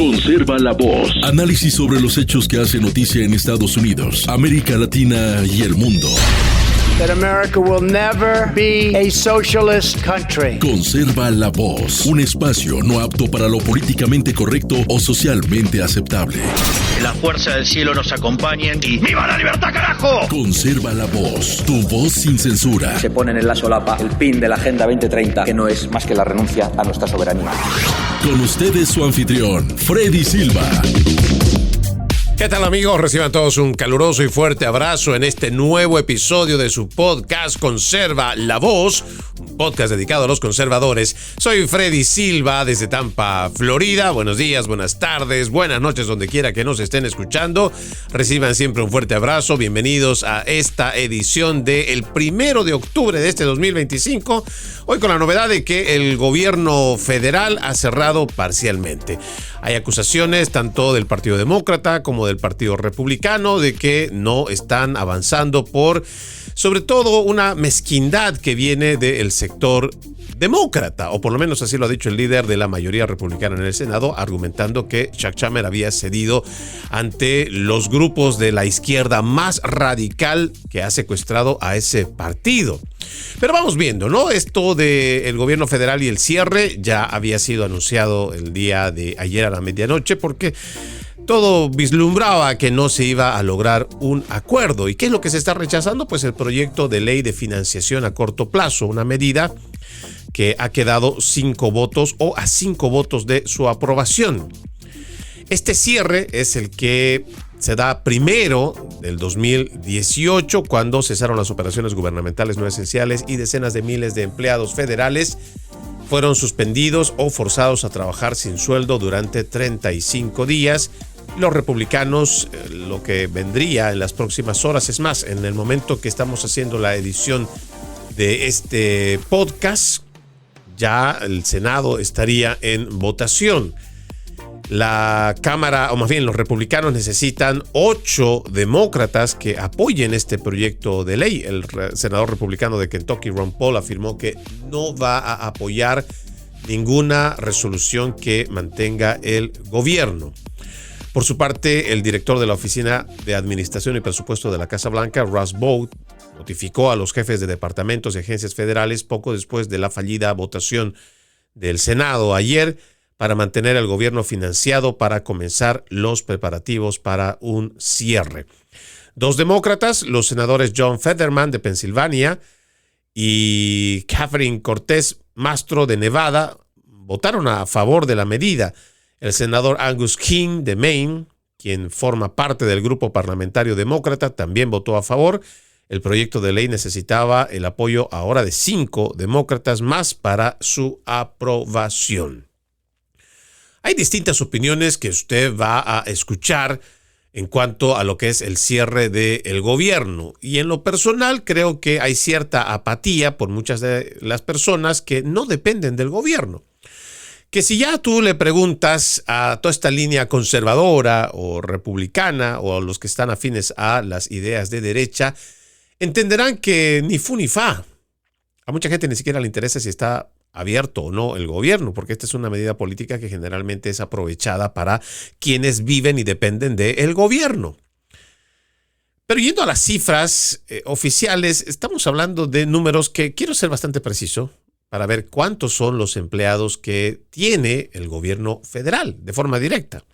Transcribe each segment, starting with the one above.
Conserva la voz. Análisis sobre los hechos que hacen noticia en Estados Unidos, América Latina y el mundo. That America will never be a socialist country. Conserva la voz. Un espacio no apto para lo políticamente correcto o socialmente aceptable. La fuerza del cielo nos acompañe y ¡viva la libertad, carajo! Conserva la voz. Tu voz sin censura. Se ponen en la solapa el pin de la Agenda 2030, que no es más que la renuncia a nuestra soberanía. Con ustedes su anfitrión, Freddy Silva. ¿Qué tal, amigos? Reciban todos un caluroso y fuerte abrazo en este nuevo episodio de su podcast Conserva la Voz, un podcast dedicado a los conservadores. Soy Freddy Silva desde Tampa, Florida. Buenos días, buenas tardes, buenas noches, donde quiera que nos estén escuchando. Reciban siempre un fuerte abrazo. Bienvenidos a esta edición del 1 de octubre de este 2025. Hoy con la novedad de que el gobierno federal ha cerrado parcialmente. Hay acusaciones tanto del Partido Demócrata como del Partido Republicano de que no están avanzando por, sobre todo, una mezquindad que viene del sector demócrata, o por lo menos así lo ha dicho el líder de la mayoría republicana en el Senado, argumentando que Chuck Schumer había cedido ante los grupos de la izquierda más radical que ha secuestrado a ese partido. Pero vamos viendo, ¿no? Esto del gobierno federal y el cierre ya había sido anunciado el día de ayer a la medianoche, porque todo vislumbraba que no se iba a lograr un acuerdo. ¿Y qué es lo que se está rechazando? Pues el proyecto de ley de financiación a corto plazo, una medida que ha quedado 5 votos o a 5 votos de su aprobación. Este cierre es el que se da primero del 2018, cuando cesaron las operaciones gubernamentales no esenciales y decenas de miles de empleados federales fueron suspendidos o forzados a trabajar sin sueldo durante 35 días. Los republicanos, lo que vendría en las próximas horas, es más, en el momento que estamos haciendo la edición de este podcast, ya el Senado estaría en votación. La Cámara, o más bien los republicanos, necesitan 8 demócratas que apoyen este proyecto de ley. El senador republicano de Kentucky, Ron Paul, afirmó que no va a apoyar ninguna resolución que mantenga el gobierno. Por su parte, el director de la Oficina de Administración y Presupuesto de la Casa Blanca, Russ Vought, notificó a los jefes de departamentos y agencias federales poco después de la fallida votación del Senado ayer para mantener al gobierno financiado para comenzar los preparativos para un cierre. 2 demócratas, los senadores John Fetterman de Pensilvania y Catherine Cortez Mastro de Nevada, votaron a favor de la medida. El senador Angus King de Maine, quien forma parte del grupo parlamentario demócrata, también votó a favor. El proyecto de ley necesitaba el apoyo ahora de 5 demócratas más para su aprobación. Hay distintas opiniones que usted va a escuchar en cuanto a lo que es el cierre del gobierno. Y en lo personal creo que hay cierta apatía por muchas de las personas que no dependen del gobierno. Que si ya tú le preguntas a toda esta línea conservadora o republicana o a los que están afines a las ideas de derecha, entenderán que ni fu ni fa. A mucha gente ni siquiera le interesa si está abierto o no el gobierno, porque esta es una medida política que generalmente es aprovechada para quienes viven y dependen del gobierno. Pero yendo a las cifras oficiales, estamos hablando de números que quiero ser bastante preciso para ver cuántos son los empleados que tiene el gobierno federal de forma directa.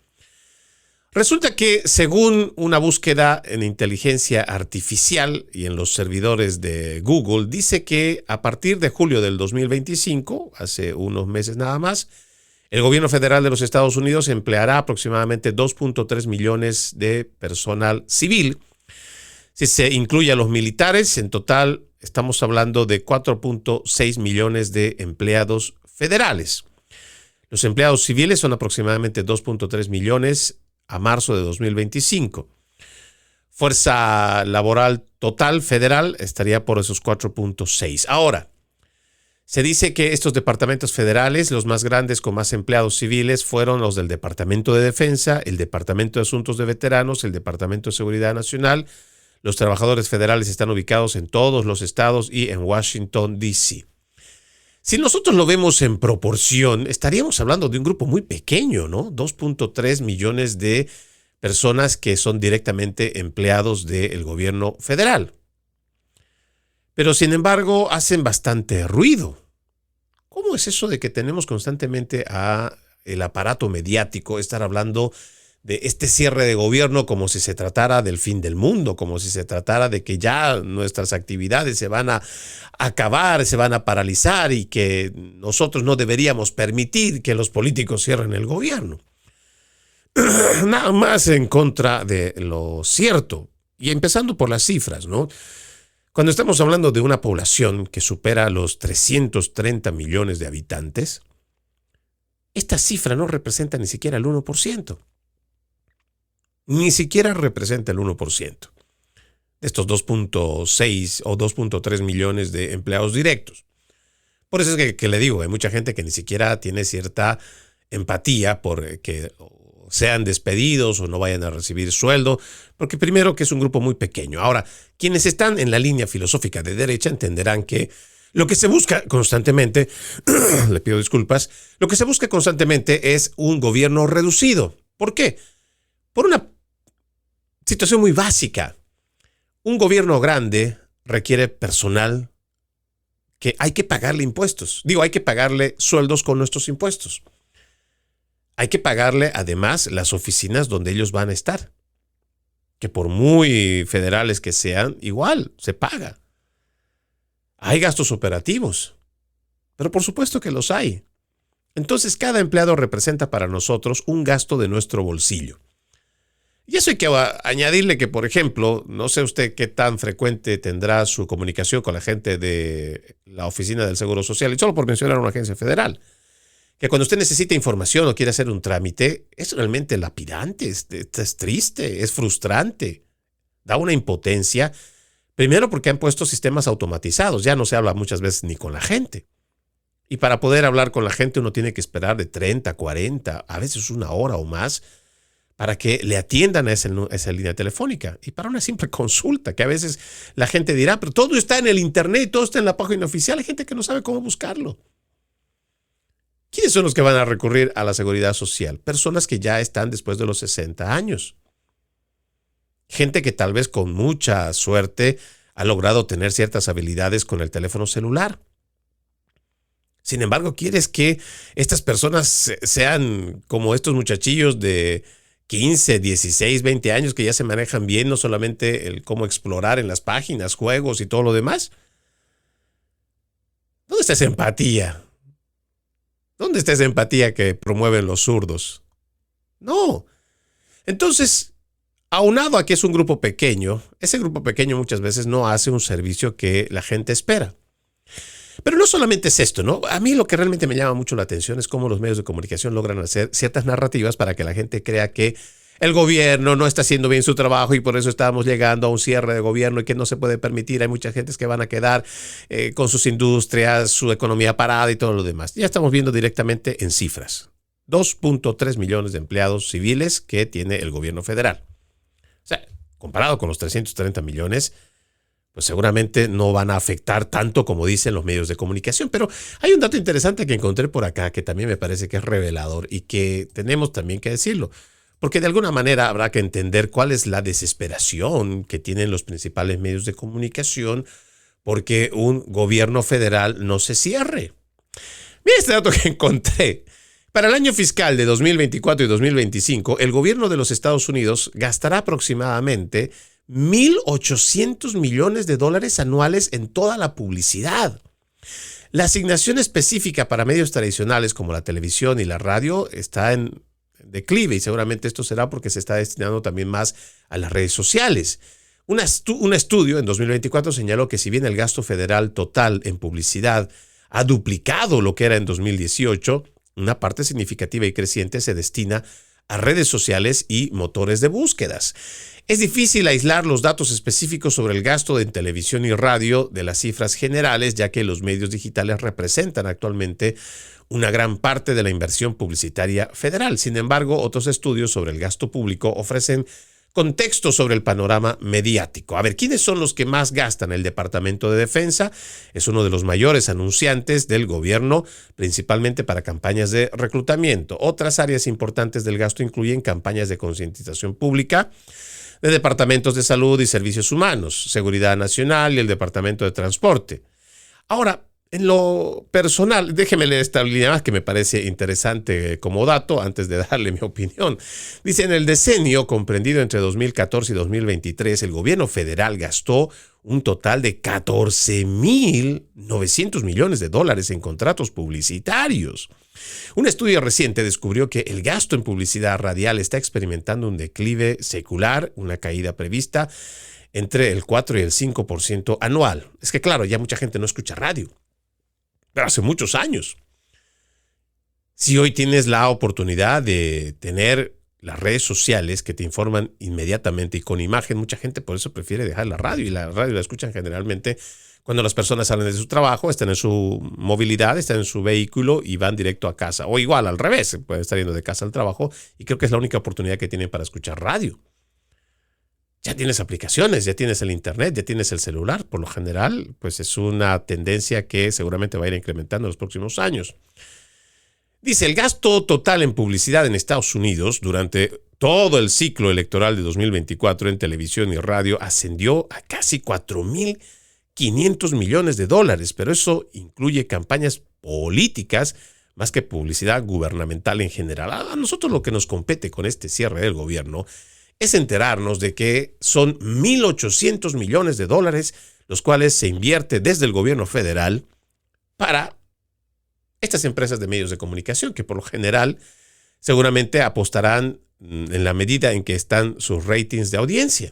Resulta que, según una búsqueda en inteligencia artificial y en los servidores de Google, dice que a partir de julio del 2025, hace unos meses nada más, el gobierno federal de los Estados Unidos empleará aproximadamente 2.3 millones de personal civil. Si se incluye a los militares, en total estamos hablando de 4.6 millones de empleados federales. Los empleados civiles son aproximadamente 2.3 millones a marzo de 2025. Fuerza laboral total federal estaría por esos 4.6. Ahora, se dice que estos departamentos federales, los más grandes con más empleados civiles, fueron los del Departamento de Defensa, el Departamento de Asuntos de Veteranos, el Departamento de Seguridad Nacional. Los trabajadores federales están ubicados en todos los estados y en Washington, D.C. Si nosotros lo vemos en proporción, estaríamos hablando de un grupo muy pequeño, ¿no? 2.3 millones de personas que son directamente empleados del gobierno federal. Pero sin embargo, hacen bastante ruido. ¿Cómo es eso de que tenemos constantemente a el aparato mediático estar hablando de este cierre de gobierno como si se tratara del fin del mundo, como si se tratara de que ya nuestras actividades se van a acabar, se van a paralizar y que nosotros no deberíamos permitir que los políticos cierren el gobierno? Nada más en contra de lo cierto. Y empezando por las cifras, ¿no? Cuando estamos hablando de una población que supera los 330 millones de habitantes, esta cifra no representa ni siquiera el 1%. Ni siquiera representa el 1% de estos 2.6 o 2.3 millones de empleados directos. Por eso es que le digo, hay mucha gente que ni siquiera tiene cierta empatía por que sean despedidos o no vayan a recibir sueldo, porque primero que es un grupo muy pequeño. Ahora, quienes están en la línea filosófica de derecha entenderán que lo que se busca constantemente, le pido disculpas, lo que se busca constantemente es un gobierno reducido. ¿Por qué? Por una situación muy básica. Un gobierno grande requiere personal que hay que pagarle impuestos. Hay que pagarle sueldos con nuestros impuestos. Hay que pagarle además las oficinas donde ellos van a estar, que por muy federales que sean, igual se paga. Hay gastos operativos, pero por supuesto que los hay. Entonces cada empleado representa para nosotros un gasto de nuestro bolsillo. Y eso hay que añadirle que, por ejemplo, no sé usted qué tan frecuente tendrá su comunicación con la gente de la Oficina del Seguro Social, y solo por mencionar una agencia federal, que cuando usted necesita información o quiere hacer un trámite, es realmente lapidante, es triste, es frustrante, da una impotencia. Primero porque han puesto sistemas automatizados, ya no se habla muchas veces ni con la gente. Y para poder hablar con la gente uno tiene que esperar de 30, 40, a veces una hora o más, para que le atiendan a esa línea telefónica. Y para una simple consulta, que a veces la gente dirá, pero todo está en el internet, todo está en la página oficial. Hay gente que no sabe cómo buscarlo. ¿Quiénes son los que van a recurrir a la seguridad social? Personas que ya están después de los 60 años. Gente que tal vez con mucha suerte ha logrado tener ciertas habilidades con el teléfono celular. Sin embargo, ¿quieres que estas personas sean como estos muchachillos de 15, 16, 20 años que ya se manejan bien, no solamente el cómo explorar en las páginas, juegos y todo lo demás? ¿Dónde está esa empatía? ¿Dónde está esa empatía que promueven los zurdos? No. Entonces, aunado a que es un grupo pequeño, ese grupo pequeño muchas veces no hace un servicio que la gente espera. Pero no solamente es esto, ¿no? A mí lo que realmente me llama mucho la atención es cómo los medios de comunicación logran hacer ciertas narrativas para que la gente crea que el gobierno no está haciendo bien su trabajo y por eso estamos llegando a un cierre de gobierno y que no se puede permitir. Hay muchas gentes que van a quedar con sus industrias, su economía parada y todo lo demás. Ya estamos viendo directamente en cifras. 2.3 millones de empleados civiles que tiene el gobierno federal. O sea, comparado con los 330 millones, pues seguramente no van a afectar tanto como dicen los medios de comunicación. Pero hay un dato interesante que encontré por acá que también me parece que es revelador y que tenemos también que decirlo. Porque de alguna manera habrá que entender cuál es la desesperación que tienen los principales medios de comunicación porque un gobierno federal no se cierre. Mira este dato que encontré. Para el año fiscal de 2024 y 2025, el gobierno de los Estados Unidos gastará aproximadamente $1,800 millones anuales en toda la publicidad. La asignación específica para medios tradicionales como la televisión y la radio está en declive y seguramente esto será porque se está destinando también más a las redes sociales. Un estudio en 2024 señaló que si bien el gasto federal total en publicidad ha duplicado lo que era en 2018, una parte significativa y creciente se destina a redes sociales y motores de búsquedas. Es difícil aislar los datos específicos sobre el gasto en televisión y radio de las cifras generales, ya que los medios digitales representan actualmente una gran parte de la inversión publicitaria federal. Sin embargo, otros estudios sobre el gasto público ofrecen Contexto sobre el panorama mediático. A ver, ¿quiénes son los que más gastan? El Departamento de Defensa es uno de los mayores anunciantes del gobierno, principalmente para campañas de reclutamiento. Otras áreas importantes del gasto incluyen campañas de concientización pública, de departamentos de salud y servicios humanos, seguridad nacional y el Departamento de Transporte. Ahora, en lo personal, déjeme leer esta línea más que me parece interesante como dato antes de darle mi opinión. Dice, en el decenio comprendido entre 2014 y 2023, el gobierno federal gastó un total de 14.900 millones de dólares en contratos publicitarios. Un estudio reciente descubrió que el gasto en publicidad radial está experimentando un declive secular, una caída prevista entre el 4 y el 5% anual. Es que claro, ya mucha gente no escucha radio. Pero hace muchos años. Si hoy tienes la oportunidad de tener las redes sociales que te informan inmediatamente y con imagen, mucha gente por eso prefiere dejar la radio. Y la radio la escuchan generalmente cuando las personas salen de su trabajo, están en su movilidad, están en su vehículo y van directo a casa. O igual, al revés, pueden estar yendo de casa al trabajo y creo que es la única oportunidad que tienen para escuchar radio. Ya tienes aplicaciones, ya tienes el internet, ya tienes el celular. Por lo general, pues es una tendencia que seguramente va a ir incrementando en los próximos años. Dice, el gasto total en publicidad en Estados Unidos durante todo el ciclo electoral de 2024 en televisión y radio ascendió a casi 4.500 millones de dólares, pero eso incluye campañas políticas más que publicidad gubernamental en general. A nosotros lo que nos compete con este cierre del gobierno es enterarnos de que son 1.800 millones de dólares, los cuales se invierte desde el gobierno federal para estas empresas de medios de comunicación, que por lo general seguramente apostarán en la medida en que están sus ratings de audiencia.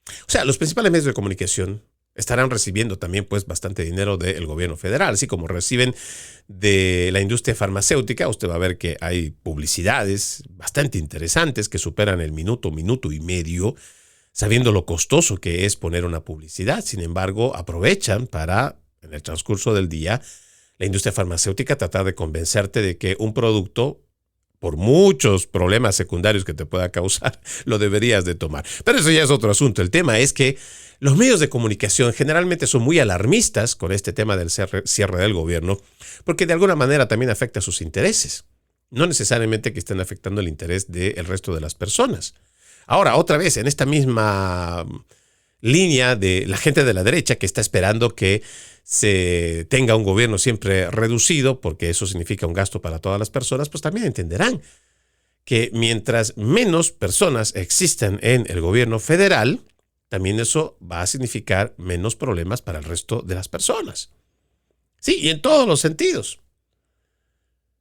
O sea, los principales medios de comunicación estarán recibiendo también pues bastante dinero del gobierno federal, así como reciben de la industria farmacéutica. Usted va a ver que hay publicidades bastante interesantes que superan el minuto y medio, sabiendo lo costoso que es poner una publicidad. Sin embargo, aprovechan para, en el transcurso del día, la industria farmacéutica tratar de convencerte de que un producto, por muchos problemas secundarios que te pueda causar, lo deberías de tomar. Pero eso ya es otro asunto. El tema es que los medios de comunicación generalmente son muy alarmistas con este tema del cierre del gobierno, porque de alguna manera también afecta sus intereses. No necesariamente que estén afectando el interés del resto de las personas. Ahora, otra vez, en esta misma línea de la gente de la derecha que está esperando que se tenga un gobierno siempre reducido, porque eso significa un gasto para todas las personas, pues también entenderán que mientras menos personas existan en el gobierno federal, también eso va a significar menos problemas para el resto de las personas. Sí, y en todos los sentidos.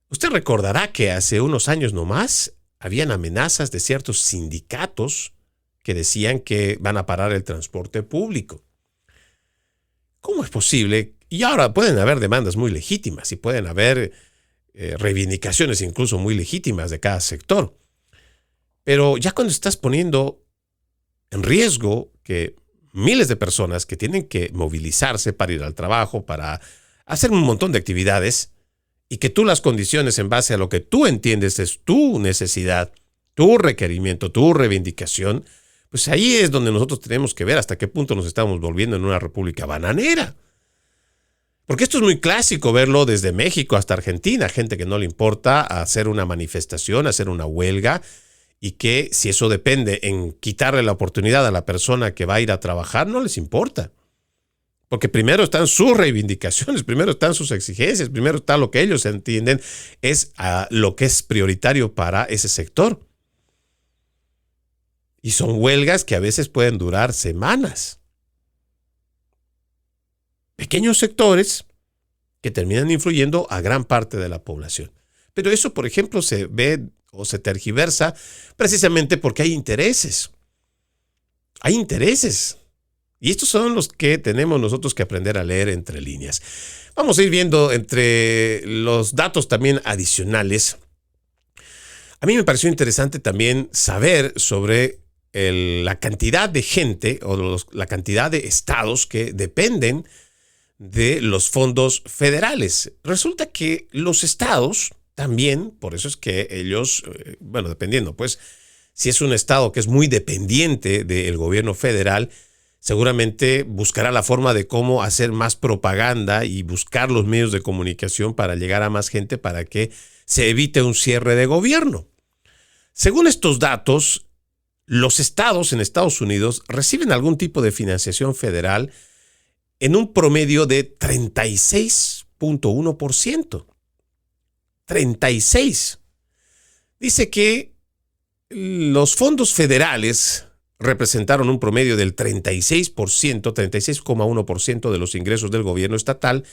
Usted recordará que hace unos años nomás habían amenazas de ciertos sindicatos que decían que van a parar el transporte público. ¿Cómo es posible? Y ahora pueden haber demandas muy legítimas y pueden haber reivindicaciones incluso muy legítimas de cada sector. Pero ya cuando estás poniendo en riesgo que miles de personas que tienen que movilizarse para ir al trabajo, para hacer un montón de actividades, y que tú las condiciones en base a lo que tú entiendes es tu necesidad, tu requerimiento, tu reivindicación, pues ahí es donde nosotros tenemos que ver hasta qué punto nos estamos volviendo en una república bananera. Porque esto es muy clásico verlo desde México hasta Argentina, gente que no le importa hacer una manifestación, hacer una huelga, y que si eso depende en quitarle la oportunidad a la persona que va a ir a trabajar, no les importa. Porque primero están sus reivindicaciones, primero están sus exigencias, primero está lo que ellos entienden es lo que es prioritario para ese sector. Y son huelgas que a veces pueden durar semanas. Pequeños sectores que terminan influyendo a gran parte de la población. Pero eso, por ejemplo, se ve o se tergiversa precisamente porque hay intereses. Hay intereses. Y estos son los que tenemos nosotros que aprender a leer entre líneas. Vamos a ir viendo entre los datos también adicionales. A mí me pareció interesante también saber sobre la cantidad de gente o la cantidad de estados que dependen de los fondos federales. Resulta que los estados también, por eso es que ellos, dependiendo, pues, si es un estado que es muy dependiente del gobierno federal, seguramente buscará la forma de cómo hacer más propaganda y buscar los medios de comunicación para llegar a más gente para que se evite un cierre de gobierno. Según estos datos, los estados en Estados Unidos reciben algún tipo de financiación federal en un promedio de 36.1%. 36. Dice que los fondos federales representaron un promedio del 36.1% de los ingresos del gobierno estatal,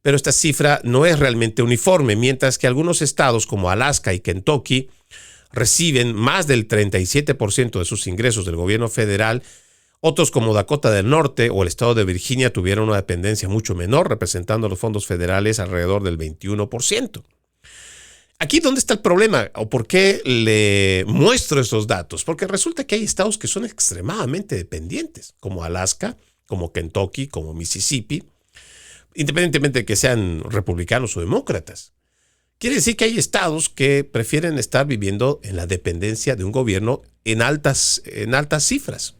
pero esta cifra no es realmente uniforme, mientras que algunos estados como Alaska y Kentucky reciben más del 37% de sus ingresos del gobierno federal. Otros como Dakota del Norte o el estado de Virginia tuvieron una dependencia mucho menor, representando los fondos federales alrededor del 21%. Aquí, ¿dónde está el problema? ¿O por qué le muestro estos datos? Porque resulta que hay estados que son extremadamente dependientes, como Alaska, como Kentucky, como Mississippi, independientemente de que sean republicanos o demócratas. Quiere decir que hay estados que prefieren estar viviendo en la dependencia de un gobierno en altas cifras.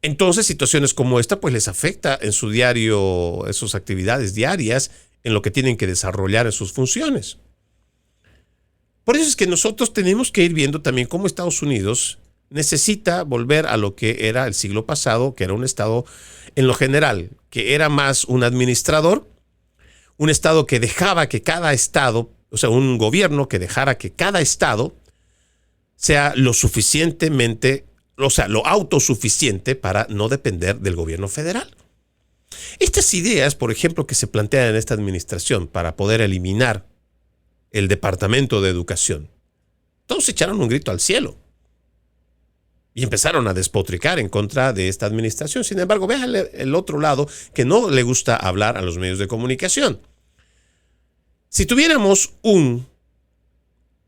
Entonces, situaciones como esta pues les afecta en su diario, en sus actividades diarias, en lo que tienen que desarrollar en sus funciones. Por eso es que nosotros tenemos que ir viendo también cómo Estados Unidos necesita volver a lo que era el siglo pasado, que era un estado en lo general, que era más un administrador, un estado que dejaba que cada estado, o sea, un gobierno que dejara que cada estado sea lo suficientemente, o sea, lo autosuficiente para no depender del gobierno federal. Estas ideas, por ejemplo, que se plantean en esta administración para poder eliminar el Departamento de Educación, todos echaron un grito al cielo y empezaron a despotricar en contra de esta administración. Sin embargo, vean el otro lado, que no le gusta hablar a los medios de comunicación. Si tuviéramos un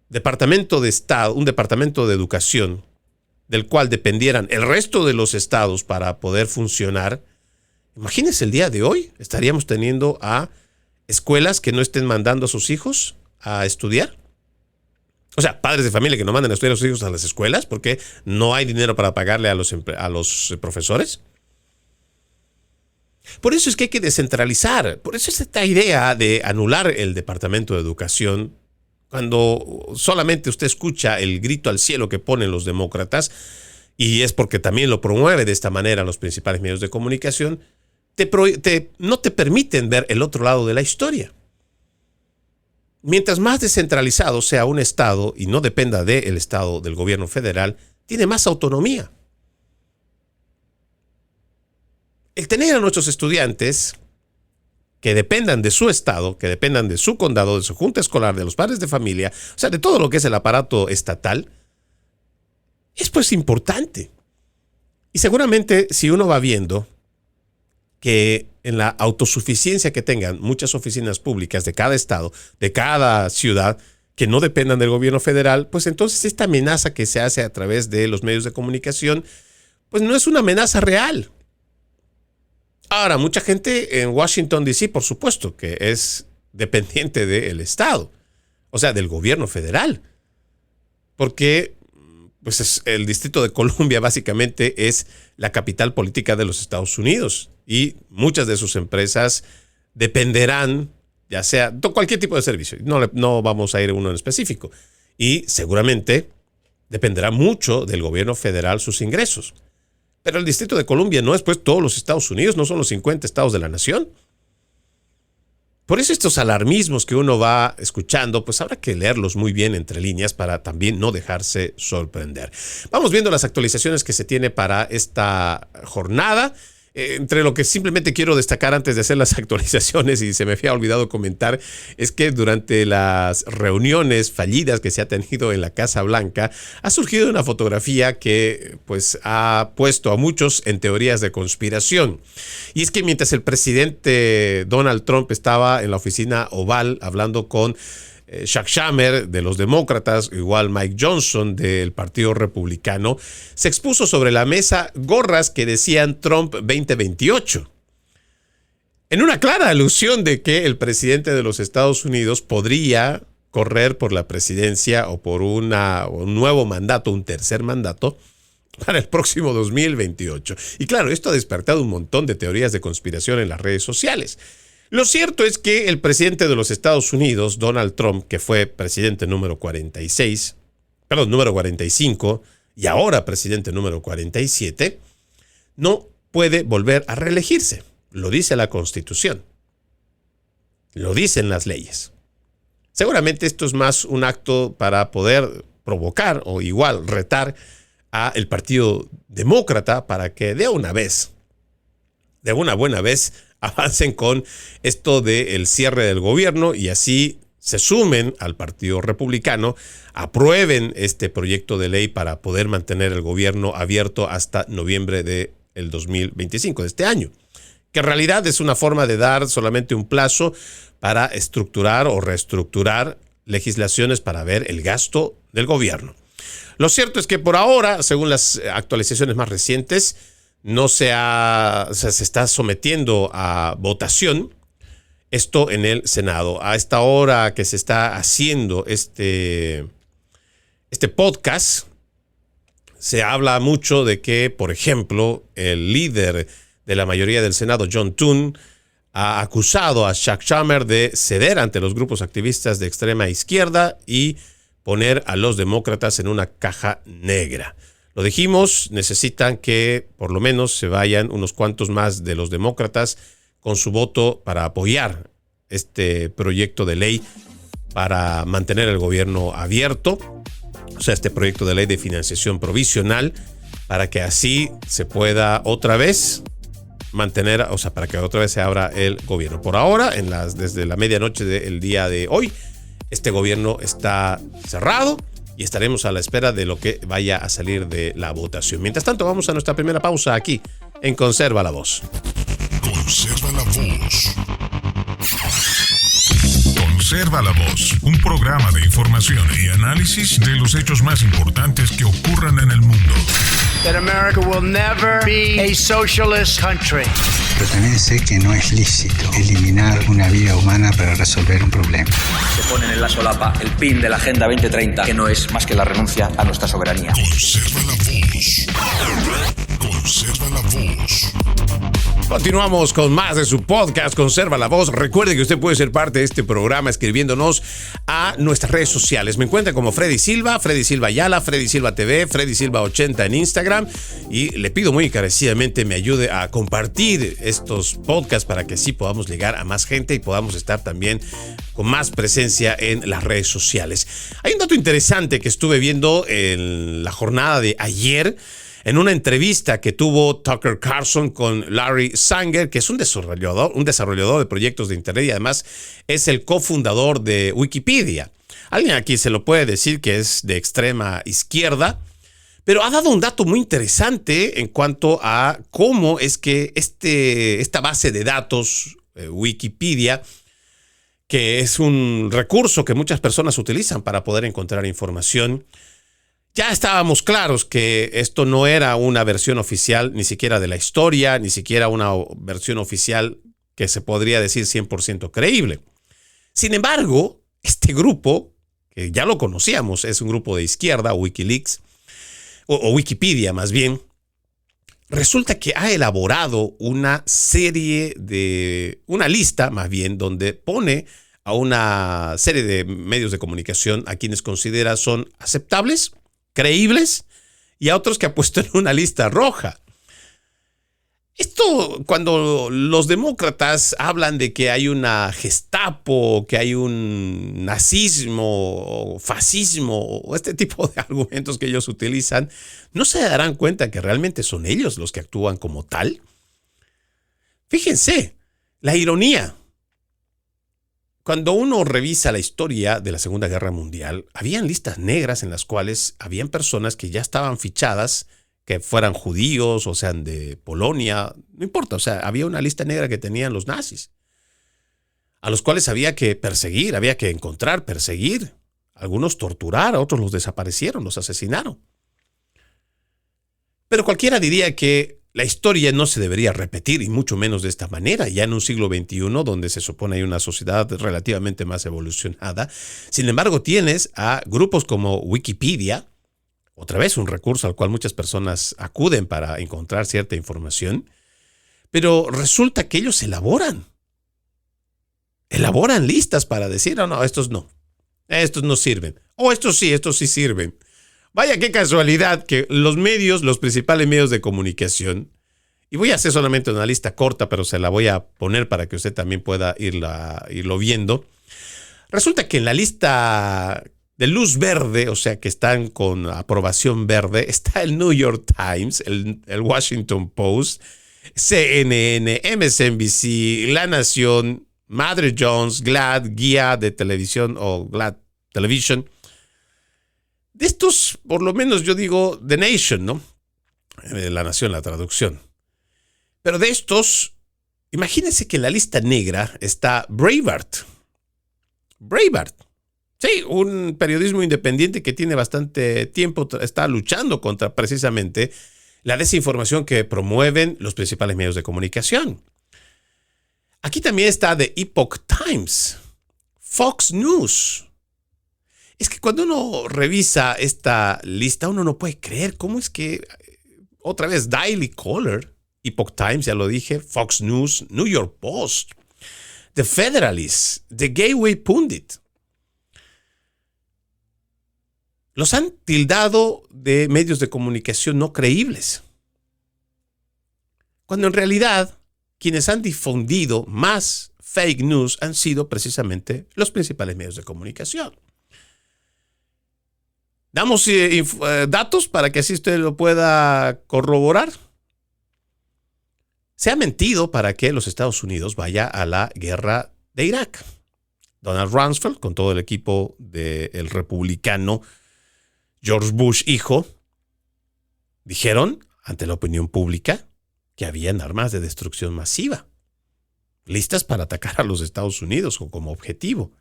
departamento de Estado, un departamento de educación, del cual dependieran el resto de los estados para poder funcionar, imagínense el día de hoy, estaríamos teniendo a escuelas que no estén mandando a sus hijos a estudiar. O sea, padres de familia que no manden a estudiar a sus hijos a las escuelas porque no hay dinero para pagarle a los profesores. Por eso es que hay que descentralizar. Por eso es esta idea de anular el Departamento de Educación. Cuando solamente usted escucha el grito al cielo que ponen los demócratas, y es porque también lo promueve de esta manera los principales medios de comunicación, no te permiten ver el otro lado de la historia. Mientras más descentralizado sea un estado y no dependa del estado, del gobierno federal, tiene más autonomía. El tener a nuestros estudiantes que dependan de su estado, que dependan de su condado, de su junta escolar, de los padres de familia, o sea, de todo lo que es el aparato estatal, es pues importante. Y seguramente si uno va viendo que en la autosuficiencia que tengan muchas oficinas públicas de cada estado, de cada ciudad, que no dependan del gobierno federal, pues entonces esta amenaza que se hace a través de los medios de comunicación, pues no es una amenaza real. Ahora, mucha gente en Washington, D.C., por supuesto, que es dependiente del estado, o sea, del gobierno federal, porque pues el Distrito de Columbia básicamente es la capital política de los Estados Unidos y muchas de sus empresas dependerán, ya sea cualquier tipo de servicio, no vamos a ir a uno en específico, y seguramente dependerá mucho del gobierno federal sus ingresos. Pero el Distrito de Columbia no es pues todos los Estados Unidos, no son los 50 estados de la nación. Por eso estos alarmismos que uno va escuchando, pues habrá que leerlos muy bien entre líneas para también no dejarse sorprender. Vamos viendo las actualizaciones que se tiene para esta jornada. Entre lo que simplemente quiero destacar antes de hacer las actualizaciones, y se me había olvidado comentar, es que durante las reuniones fallidas que se ha tenido en la Casa Blanca, ha surgido una fotografía que pues ha puesto a muchos en teorías de conspiración. Y es que mientras el presidente Donald Trump estaba en la oficina Oval hablando con Chuck Schumer de los demócratas, igual Mike Johnson del Partido Republicano, se expuso sobre la mesa gorras que decían Trump 2028. En una clara alusión de que el presidente de los Estados Unidos podría correr por la presidencia o por un nuevo mandato, un tercer mandato, para el próximo 2028. Y claro, esto ha despertado un montón de teorías de conspiración en las redes sociales. Lo cierto es que el presidente de los Estados Unidos, Donald Trump, que fue presidente número 45, y ahora presidente número 47, no puede volver a reelegirse. Lo dice la Constitución. Lo dicen las leyes. Seguramente esto es más un acto para poder provocar o igual retar a el Partido Demócrata para que de una buena vez, avancen con esto del cierre del gobierno y así se sumen al Partido Republicano, aprueben este proyecto de ley para poder mantener el gobierno abierto hasta noviembre del 2025, de este año, que en realidad es una forma de dar solamente un plazo para estructurar o reestructurar legislaciones para ver el gasto del gobierno. Lo cierto es que por ahora, según las actualizaciones más recientes, se está sometiendo a votación esto en el Senado. A esta hora que se está haciendo este podcast, se habla mucho de que, por ejemplo, el líder de la mayoría del Senado, John Thune, ha acusado a Chuck Schumer de ceder ante los grupos activistas de extrema izquierda y poner a los demócratas en una caja negra. Lo dijimos, necesitan que por lo menos se vayan unos cuantos más de los demócratas con su voto para apoyar este proyecto de ley para mantener el gobierno abierto, o sea, este proyecto de ley de financiación provisional, para que así se pueda otra vez mantener, o sea, para que otra vez se abra el gobierno. Por ahora, desde la medianoche del día de hoy, este gobierno está cerrado y estaremos a la espera de lo que vaya a salir de la votación. Mientras tanto, vamos a nuestra primera pausa aquí en Conserva la Voz. Conserva la Voz. Conserva la Voz, un programa de información y análisis de los hechos más importantes que ocurran en el mundo. That America will never be a socialist country. Pero también sé que no es lícito eliminar una vida humana para resolver un problema. Se ponen en la solapa el PIN de la Agenda 2030, que no es más que la renuncia a nuestra soberanía. Conserva la Voz. Conserva la Voz. Continuamos con más de su podcast Conserva la Voz. Recuerde que usted puede ser parte de este programa escribiéndonos a nuestras redes sociales. Me encuentra como Freddy Silva Ayala, Freddy Silva TV, Freddy Silva 80 en Instagram. Y le pido muy encarecidamente me ayude a compartir estos podcasts para que así podamos llegar a más gente y podamos estar también con más presencia en las redes sociales. Hay un dato interesante que estuve viendo en la jornada de ayer, en una entrevista que tuvo Tucker Carlson con Larry Sanger, que es un desarrollador de proyectos de Internet y además es el cofundador de Wikipedia. Alguien aquí se lo puede decir que es de extrema izquierda, pero ha dado un dato muy interesante en cuanto a cómo es que esta base de datos, Wikipedia, que es un recurso que muchas personas utilizan para poder encontrar información. Ya estábamos claros que esto no era una versión oficial ni siquiera de la historia, ni siquiera una versión oficial que se podría decir 100% creíble. Sin embargo, este grupo, que ya lo conocíamos, es un grupo de izquierda, WikiLeaks, o Wikipedia más bien, resulta que ha elaborado una lista más bien, donde pone a una serie de medios de comunicación a quienes considera son aceptables, creíbles, y a otros que ha puesto en una lista roja. Esto, cuando los demócratas hablan de que hay una Gestapo, que hay un nazismo, o fascismo, o este tipo de argumentos que ellos utilizan, ¿no se darán cuenta que realmente son ellos los que actúan como tal? Fíjense, la ironía. Cuando uno revisa la historia de la Segunda Guerra Mundial, habían listas negras en las cuales habían personas que ya estaban fichadas, que fueran judíos o sean de Polonia, no importa, o sea, había una lista negra que tenían los nazis, a los cuales había que perseguir, había que encontrar, perseguir, algunos torturar, a otros los desaparecieron, los asesinaron. Pero cualquiera diría que la historia no se debería repetir, y mucho menos de esta manera, ya en un siglo XXI, donde se supone hay una sociedad relativamente más evolucionada. Sin embargo, tienes a grupos como Wikipedia, otra vez un recurso al cual muchas personas acuden para encontrar cierta información, pero resulta que ellos elaboran listas para decir, no, estos no sirven, o estos sí sirven. Vaya qué casualidad que los principales medios de comunicación, y voy a hacer solamente una lista corta, pero se la voy a poner para que usted también pueda irlo viendo. Resulta que en la lista de luz verde, o sea que están con aprobación verde, está el New York Times, el Washington Post, CNN, MSNBC, La Nación, Madre Jones, GLAAD, Guía de Televisión o GLAAD Television. De estos, por lo menos yo digo The Nation, ¿no? La Nación, la traducción. Pero de estos, imagínense que en la lista negra está Breitbart. Sí, un periodismo independiente que tiene bastante tiempo, está luchando contra precisamente la desinformación que promueven los principales medios de comunicación. Aquí también está The Epoch Times, Fox News. Es que cuando uno revisa esta lista, uno no puede creer cómo es que, otra vez, Daily Caller, Epoch Times, ya lo dije, Fox News, New York Post, The Federalist, The Gateway Pundit. Los han tildado de medios de comunicación no creíbles, cuando en realidad quienes han difundido más fake news han sido precisamente los principales medios de comunicación. Damos datos para que así usted lo pueda corroborar. Se ha mentido para que los Estados Unidos vaya a la guerra de Irak. Donald Rumsfeld, con todo el equipo del republicano George Bush hijo, dijeron ante la opinión pública que habían armas de destrucción masiva, listas para atacar a los Estados Unidos como objetivo.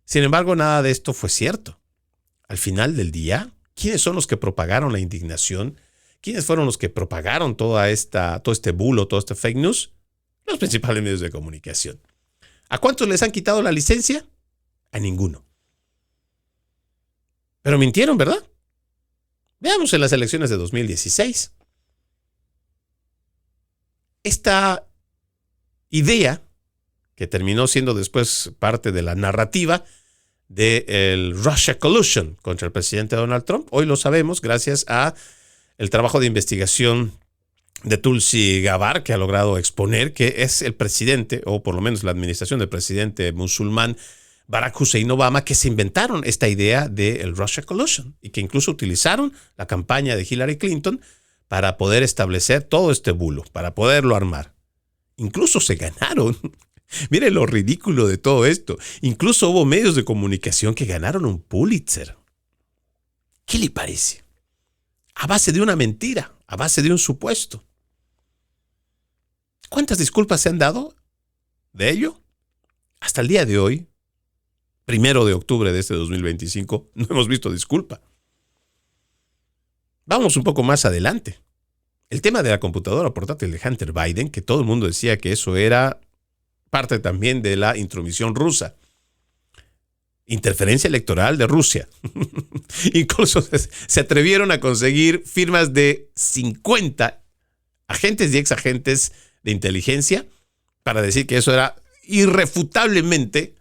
Sin embargo, nada de esto fue cierto. Al final del día, ¿quiénes son los que propagaron la indignación? ¿Quiénes fueron los que propagaron todo este bulo, todo este fake news? Los principales medios de comunicación. ¿A cuántos les han quitado la licencia? A ninguno. Pero mintieron, ¿verdad? Veamos en las elecciones de 2016. Esta idea, que terminó siendo después parte de la narrativa del Russia Collusion contra el presidente Donald Trump, hoy lo sabemos gracias a el trabajo de investigación de Tulsi Gabbard, que ha logrado exponer que es el presidente, o por lo menos la administración del presidente musulmán Barack Hussein Obama, que se inventaron esta idea del Russia Collusion y que incluso utilizaron la campaña de Hillary Clinton para poder establecer todo este bulo, para poderlo armar. Incluso se ganaron. Miren lo ridículo de todo esto. Incluso hubo medios de comunicación que ganaron un Pulitzer. ¿Qué le parece? A base de una mentira, a base de un supuesto. ¿Cuántas disculpas se han dado de ello? Hasta el día de hoy, 1 de octubre de este 2025, no hemos visto disculpa. Vamos un poco más adelante. El tema de la computadora portátil de Hunter Biden, que todo el mundo decía que eso era parte también de la intromisión rusa. Interferencia electoral de Rusia. Incluso se atrevieron a conseguir firmas de 50 agentes y exagentes de inteligencia para decir que eso era irrefutablemente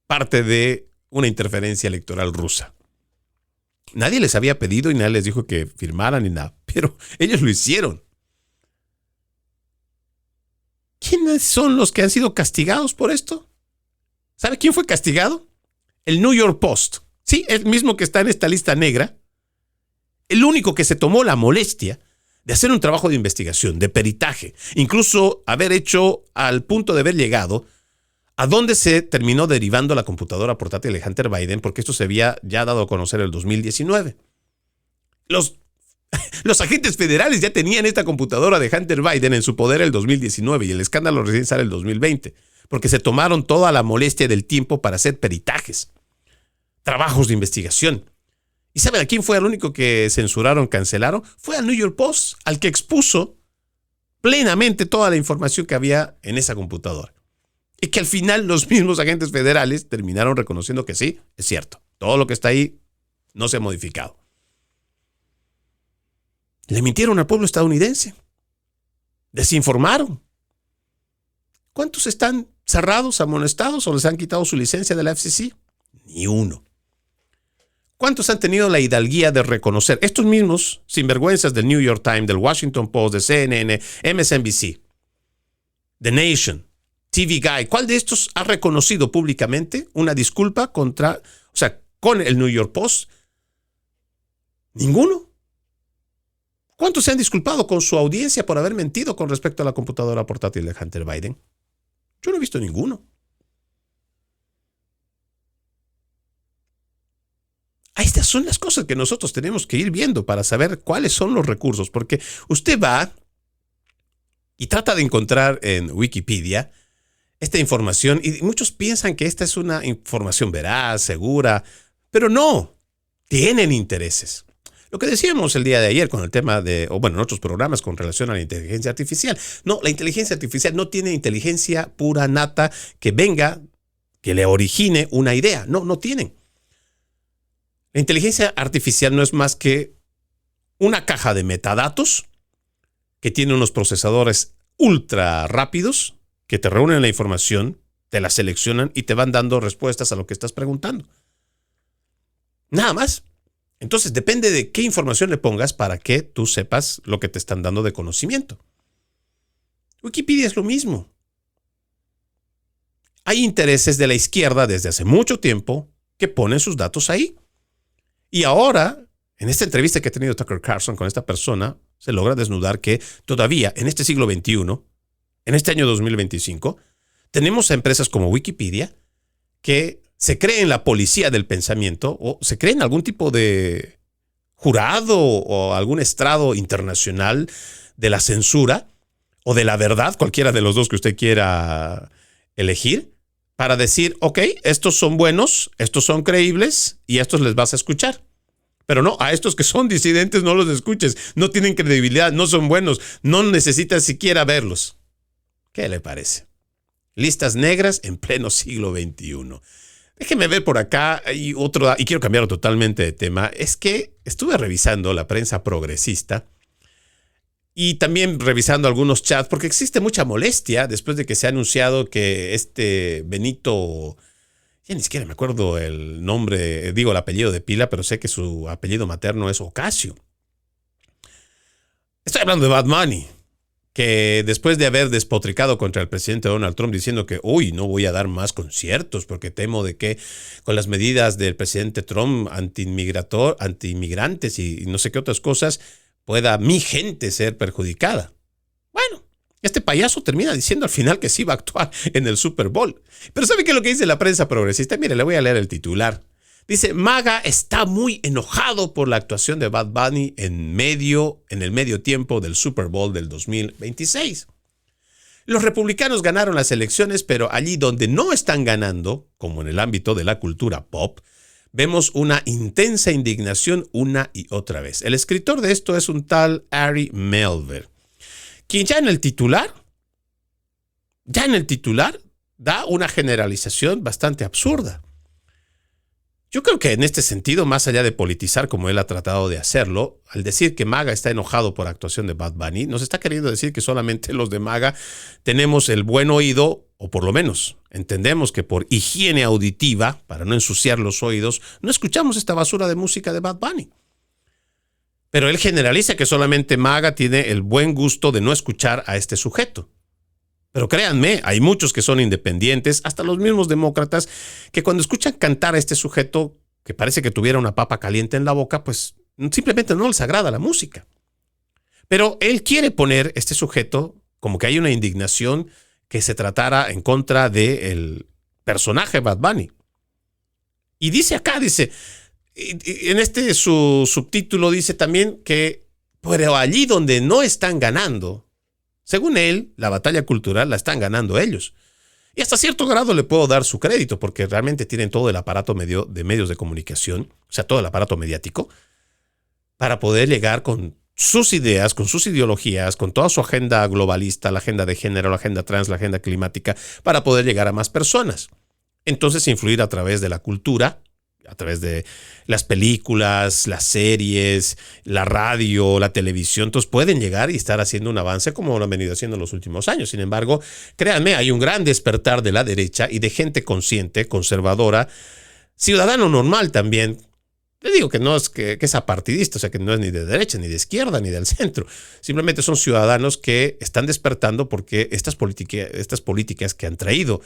parte de una interferencia electoral rusa. Nadie les había pedido y nadie les dijo que firmaran ni nada, pero ellos lo hicieron. ¿Quiénes son los que han sido castigados por esto? ¿Sabe quién fue castigado? El New York Post. Sí, el mismo que está en esta lista negra. El único que se tomó la molestia de hacer un trabajo de investigación, de peritaje, incluso haber hecho al punto de haber llegado a dónde se terminó derivando la computadora portátil de Hunter Biden, porque esto se había ya dado a conocer en el 2019. Los agentes federales ya tenían esta computadora de Hunter Biden en su poder el 2019 y el escándalo recién sale el 2020, porque se tomaron toda la molestia del tiempo para hacer peritajes, trabajos de investigación. ¿Y saben a quién fue el único que censuraron, cancelaron? Fue al New York Post, al que expuso plenamente toda la información que había en esa computadora. Y que al final los mismos agentes federales terminaron reconociendo que sí, es cierto. Todo lo que está ahí no se ha modificado. Le mintieron al pueblo estadounidense. Desinformaron. ¿Cuántos están cerrados, amonestados o les han quitado su licencia de la FCC? Ni uno. ¿Cuántos han tenido la hidalguía de reconocer? Estos mismos sinvergüenzas del New York Times, del Washington Post, de CNN, MSNBC, The Nation, TV Guide. ¿Cuál de estos ha reconocido públicamente una disculpa con el New York Post? Ninguno. ¿Cuántos se han disculpado con su audiencia por haber mentido con respecto a la computadora portátil de Hunter Biden? Yo no he visto ninguno. Estas son las cosas que nosotros tenemos que ir viendo para saber cuáles son los recursos, porque usted va y trata de encontrar en Wikipedia esta información y muchos piensan que esta es una información veraz, segura, pero no, tienen intereses. Lo que decíamos el día de ayer con el tema en otros programas con relación a la inteligencia artificial. No, la inteligencia artificial no tiene inteligencia pura, nata, que venga, que le origine una idea. No tienen. La inteligencia artificial no es más que una caja de metadatos que tiene unos procesadores ultra rápidos que te reúnen la información, te la seleccionan y te van dando respuestas a lo que estás preguntando. Nada más. Entonces depende de qué información le pongas para que tú sepas lo que te están dando de conocimiento. Wikipedia es lo mismo. Hay intereses de la izquierda desde hace mucho tiempo que ponen sus datos ahí. Y ahora, en esta entrevista que ha tenido Tucker Carlson con esta persona, se logra desnudar que todavía en este siglo XXI, en este año 2025, tenemos a empresas como Wikipedia que se creen la policía del pensamiento o se creen algún tipo de jurado o algún estrado internacional de la censura o de la verdad, cualquiera de los dos que usted quiera elegir, para decir, ok, estos son buenos, estos son creíbles y estos les vas a escuchar. Pero no, a estos que son disidentes no los escuches, no tienen credibilidad, no son buenos, no necesitas siquiera verlos. ¿Qué le parece? Listas negras en pleno siglo XXI. Déjeme ver por acá y quiero cambiar totalmente de tema. Es que estuve revisando la prensa progresista y también revisando algunos chats, porque existe mucha molestia después de que se ha anunciado que este Benito, ya ni siquiera me acuerdo el nombre, el apellido de pila, pero sé que su apellido materno es Ocasio. Estoy hablando de Bad Bunny, que después de haber despotricado contra el presidente Donald Trump diciendo que, no voy a dar más conciertos porque temo de que con las medidas del presidente Trump anti-inmigrantes y no sé qué otras cosas, pueda mi gente ser perjudicada. Bueno, este payaso termina diciendo al final que sí va a actuar en el Super Bowl. Pero ¿sabe qué es lo que dice la prensa progresista? Mire, le voy a leer el titular. Dice, MAGA está muy enojado por la actuación de Bad Bunny en el medio tiempo del Super Bowl del 2026. Los republicanos ganaron las elecciones, pero allí donde no están ganando, como en el ámbito de la cultura pop, vemos una intensa indignación una y otra vez. El escritor de esto es un tal Ari Melber, quien ya en el titular da una generalización bastante absurda. Yo creo que en este sentido, más allá de politizar como él ha tratado de hacerlo, al decir que MAGA está enojado por la actuación de Bad Bunny, nos está queriendo decir que solamente los de MAGA tenemos el buen oído, o por lo menos entendemos que por higiene auditiva, para no ensuciar los oídos, no escuchamos esta basura de música de Bad Bunny. Pero él generaliza que solamente MAGA tiene el buen gusto de no escuchar a este sujeto. Pero créanme, hay muchos que son independientes, hasta los mismos demócratas, que cuando escuchan cantar a este sujeto que parece que tuviera una papa caliente en la boca, pues simplemente no les agrada la música. Pero él quiere poner este sujeto como que hay una indignación que se tratara en contra del personaje Bad Bunny. Y dice en su subtítulo dice también que pero allí donde no están ganando, según él, la batalla cultural la están ganando ellos. Y hasta cierto grado le puedo dar su crédito, porque realmente tienen todo el aparato de medios de comunicación, o sea, todo el aparato mediático, para poder llegar con sus ideas, con sus ideologías, con toda su agenda globalista, la agenda de género, la agenda trans, la agenda climática, para poder llegar a más personas. Entonces, influir a través de la cultura, a través de las películas, las series, la radio, la televisión. Entonces pueden llegar y estar haciendo un avance como lo han venido haciendo en los últimos años. Sin embargo, créanme, hay un gran despertar de la derecha y de gente consciente, conservadora, ciudadano normal también. Le digo que no es que es apartidista, o sea que no es ni de derecha, ni de izquierda, ni del centro. Simplemente son ciudadanos que están despertando porque estas políticas que han traído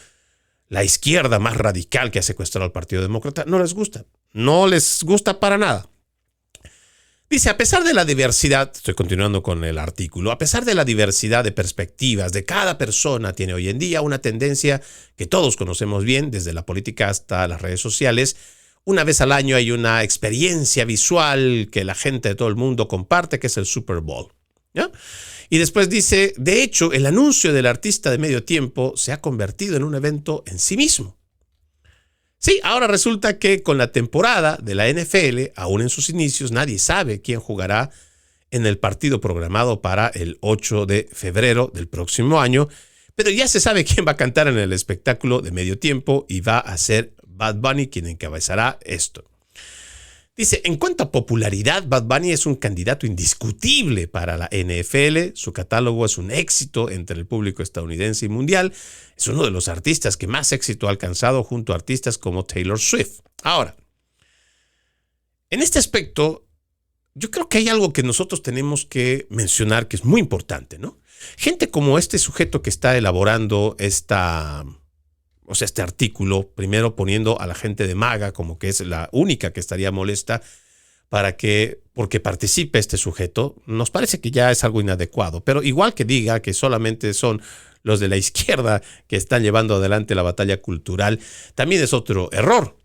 la izquierda más radical que ha secuestrado al Partido Demócrata no les gusta. No les gusta para nada. Dice, a pesar de la diversidad, estoy continuando con el artículo, a pesar de la diversidad de perspectivas de cada persona, tiene hoy en día una tendencia que todos conocemos bien, desde la política hasta las redes sociales. Una vez al año hay una experiencia visual que la gente de todo el mundo comparte, que es el Super Bowl, ¿ya? Y después dice, de hecho, el anuncio del artista de medio tiempo se ha convertido en un evento en sí mismo. Sí, ahora resulta que con la temporada de la NFL, aún en sus inicios, nadie sabe quién jugará en el partido programado para el 8 de febrero del próximo año, pero ya se sabe quién va a cantar en el espectáculo de medio tiempo y va a ser Bad Bunny quien encabezará esto. Dice, en cuanto a popularidad, Bad Bunny es un candidato indiscutible para la NFL. Su catálogo es un éxito entre el público estadounidense y mundial. Es uno de los artistas que más éxito ha alcanzado junto a artistas como Taylor Swift. Ahora, en este aspecto, yo creo que hay algo que nosotros tenemos que mencionar que es muy importante, ¿no? Gente como este sujeto que está elaborando este artículo, primero poniendo a la gente de MAGA como que es la única que estaría molesta porque participe este sujeto, nos parece que ya es algo inadecuado. Pero igual que diga que solamente son los de la izquierda que están llevando adelante la batalla cultural, también es otro error.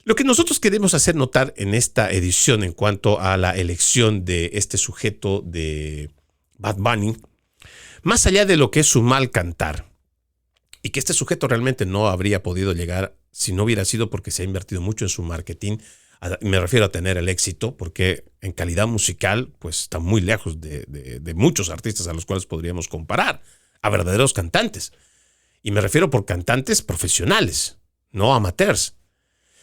Lo que nosotros queremos hacer notar en esta edición en cuanto a la elección de este sujeto de Bad Bunny, más allá de lo que es su mal cantar, y que este sujeto realmente no habría podido llegar si no hubiera sido porque se ha invertido mucho en su marketing. Me refiero a tener el éxito, porque en calidad musical pues está muy lejos de muchos artistas a los cuales podríamos comparar, a verdaderos cantantes. Y me refiero por cantantes profesionales, no amateurs.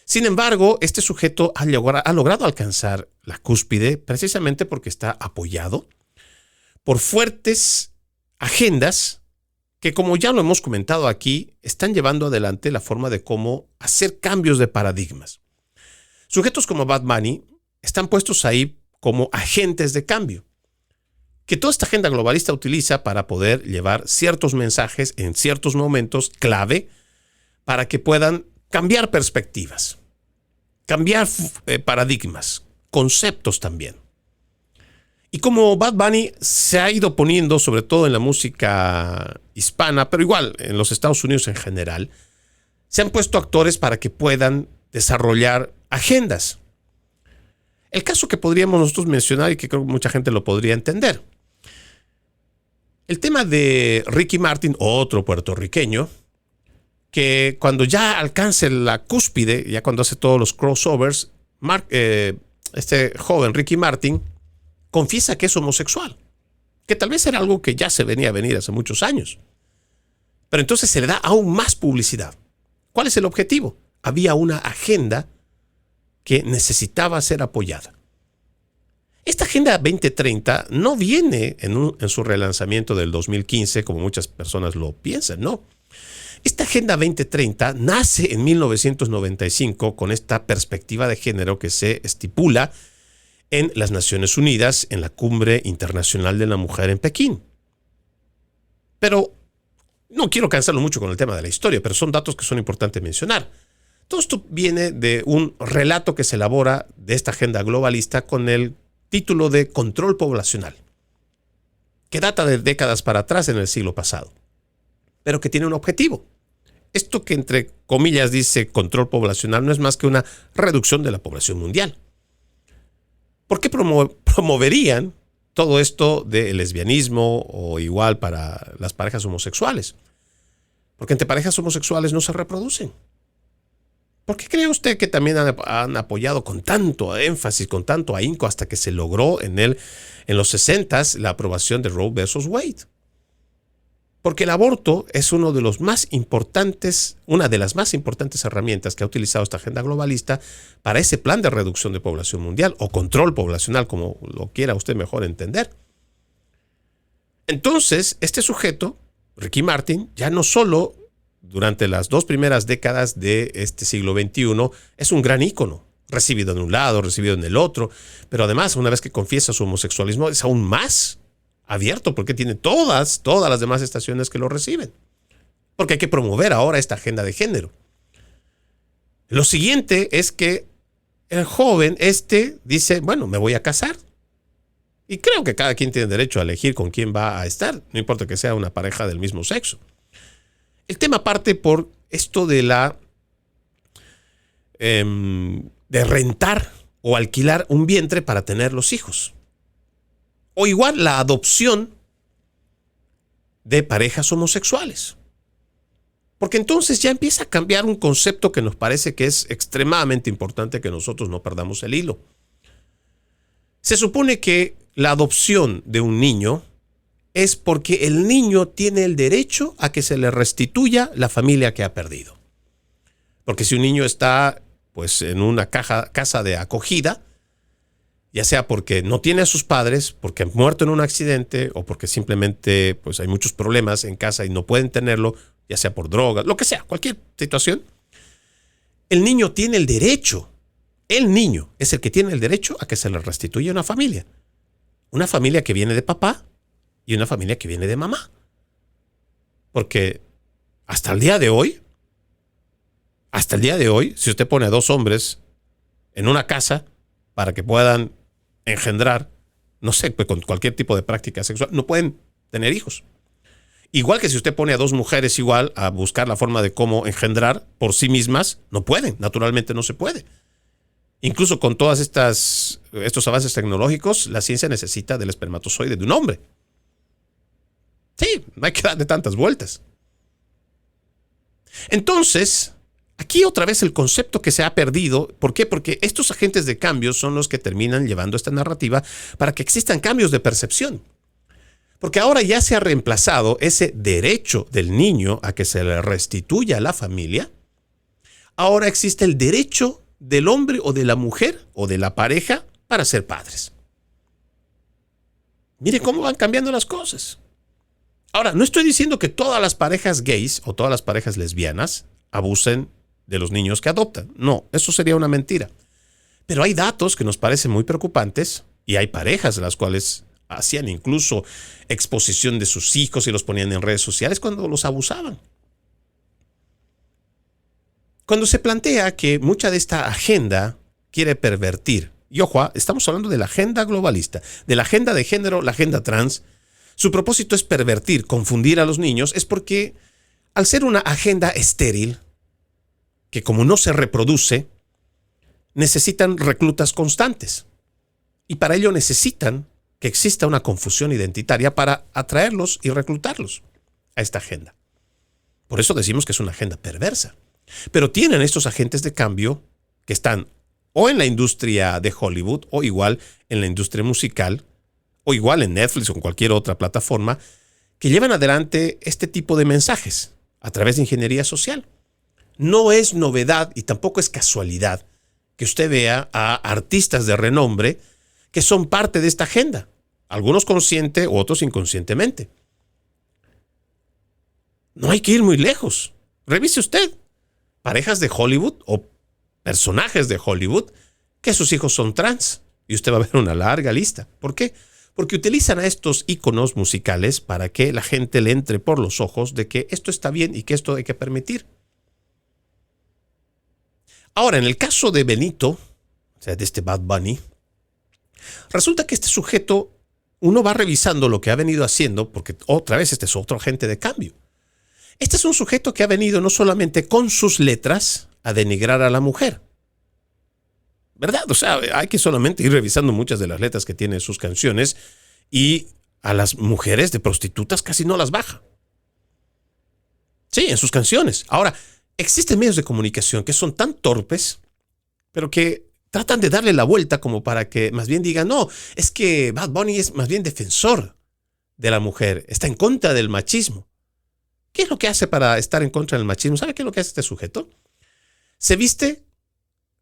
Sin embargo, este sujeto ha logrado alcanzar la cúspide precisamente porque está apoyado por fuertes agendas que, como ya lo hemos comentado aquí, están llevando adelante la forma de cómo hacer cambios de paradigmas. Sujetos como Bad Bunny están puestos ahí como agentes de cambio, que toda esta agenda globalista utiliza para poder llevar ciertos mensajes en ciertos momentos clave para que puedan cambiar perspectivas, cambiar paradigmas, conceptos también. Y como Bad Bunny se ha ido poniendo, sobre todo en la música hispana, pero igual en los Estados Unidos en general, se han puesto actores para que puedan desarrollar agendas. El caso que podríamos nosotros mencionar y que creo que mucha gente lo podría entender. El tema de Ricky Martin, otro puertorriqueño, que cuando ya alcance la cúspide, ya cuando hace todos los crossovers, este joven Ricky Martin confiesa que es homosexual, que tal vez era algo que ya se venía a venir hace muchos años. Pero entonces se le da aún más publicidad. ¿Cuál es el objetivo? Había una agenda que necesitaba ser apoyada. Esta Agenda 2030 no viene en su relanzamiento del 2015, como muchas personas lo piensan, no. Esta Agenda 2030 nace en 1995 con esta perspectiva de género que se estipula en las Naciones Unidas, en la Cumbre Internacional de la Mujer en Pekín. Pero no quiero cansarlo mucho con el tema de la historia, pero son datos que son importantes mencionar. Todo esto viene de un relato que se elabora de esta agenda globalista con el título de control poblacional, que data de décadas para atrás en el siglo pasado, pero que tiene un objetivo. Esto que entre comillas dice control poblacional no es más que una reducción de la población mundial. ¿Por qué promoverían todo esto del lesbianismo o igual para las parejas homosexuales? Porque entre parejas homosexuales no se reproducen. ¿Por qué cree usted que también han apoyado con tanto énfasis, con tanto ahínco, hasta que se logró en los 60s la aprobación de Roe versus Wade? Porque el aborto es una de las más importantes herramientas que ha utilizado esta agenda globalista para ese plan de reducción de población mundial o control poblacional, como lo quiera usted mejor entender. Entonces, este sujeto, Ricky Martin, ya no solo durante las 2 primeras décadas de este siglo XXI es un gran ícono, recibido en un lado, recibido en el otro, pero además, una vez que confiesa su homosexualismo, es aún más abierto porque tiene todas las demás estaciones que lo reciben. Porque hay que promover ahora esta agenda de género. Lo siguiente es que el joven dice, bueno, me voy a casar. Y creo que cada quien tiene derecho a elegir con quién va a estar, no importa que sea una pareja del mismo sexo. El tema parte por esto de de rentar o alquilar un vientre para tener los hijos. O igual la adopción de parejas homosexuales. Porque entonces ya empieza a cambiar un concepto que nos parece que es extremadamente importante que nosotros no perdamos el hilo. Se supone que la adopción de un niño es porque el niño tiene el derecho a que se le restituya la familia que ha perdido. Porque si un niño está pues en una casa de acogida, ya sea porque no tiene a sus padres, porque han muerto en un accidente o porque simplemente pues hay muchos problemas en casa y no pueden tenerlo, ya sea por drogas, lo que sea, cualquier situación, el niño tiene el derecho, el niño es el que tiene el derecho a que se le restituya una familia que viene de papá y una familia que viene de mamá. Porque hasta el día de hoy, si usted pone a 2 hombres en una casa para que puedan engendrar, no sé, pues con cualquier tipo de práctica sexual, no pueden tener hijos. Igual que si usted pone a 2 mujeres igual a buscar la forma de cómo engendrar por sí mismas, no pueden, naturalmente no se puede. Incluso con todos estos avances tecnológicos, la ciencia necesita del espermatozoide de un hombre. Sí, no hay que darle tantas vueltas. Entonces, aquí otra vez el concepto que se ha perdido. ¿Por qué? Porque estos agentes de cambio son los que terminan llevando esta narrativa para que existan cambios de percepción. Porque ahora ya se ha reemplazado ese derecho del niño a que se le restituya a la familia. Ahora existe el derecho del hombre o de la mujer o de la pareja para ser padres. Mire cómo van cambiando las cosas. Ahora, no estoy diciendo que todas las parejas gays o todas las parejas lesbianas abusen de los niños que adoptan. No, eso sería una mentira. Pero hay datos que nos parecen muy preocupantes y hay parejas de las cuales hacían incluso exposición de sus hijos y los ponían en redes sociales cuando los abusaban. Cuando se plantea que mucha de esta agenda quiere pervertir, y ojo, estamos hablando de la agenda globalista, de la agenda de género, la agenda trans, su propósito es pervertir, confundir a los niños, es porque al ser una agenda estéril, que como no se reproduce, necesitan reclutas constantes. Y para ello necesitan que exista una confusión identitaria para atraerlos y reclutarlos a esta agenda. Por eso decimos que es una agenda perversa. Pero tienen estos agentes de cambio que están o en la industria de Hollywood o igual en la industria musical o igual en Netflix o en cualquier otra plataforma que llevan adelante este tipo de mensajes a través de ingeniería social. No es novedad y tampoco es casualidad que usted vea a artistas de renombre que son parte de esta agenda, algunos consciente, otros inconscientemente. No hay que ir muy lejos. Revise usted parejas de Hollywood o personajes de Hollywood que sus hijos son trans y usted va a ver una larga lista. ¿Por qué? Porque utilizan a estos íconos musicales para que la gente le entre por los ojos de que esto está bien y que esto hay que permitir. Ahora, en el caso de Benito, o sea, de este Bad Bunny, resulta que este sujeto, uno va revisando lo que ha venido haciendo, porque otra vez este es otro agente de cambio. Este es un sujeto que ha venido no solamente con sus letras a denigrar a la mujer, ¿verdad? O sea, hay que solamente ir revisando muchas de las letras que tiene sus canciones y a las mujeres de prostitutas casi no las baja. Sí, en sus canciones. Ahora, existen medios de comunicación que son tan torpes, pero que tratan de darle la vuelta como para que más bien digan, no, es que Bad Bunny es más bien defensor de la mujer, está en contra del machismo. ¿Qué es lo que hace para estar en contra del machismo? ¿Sabe qué es lo que hace este sujeto? Se viste,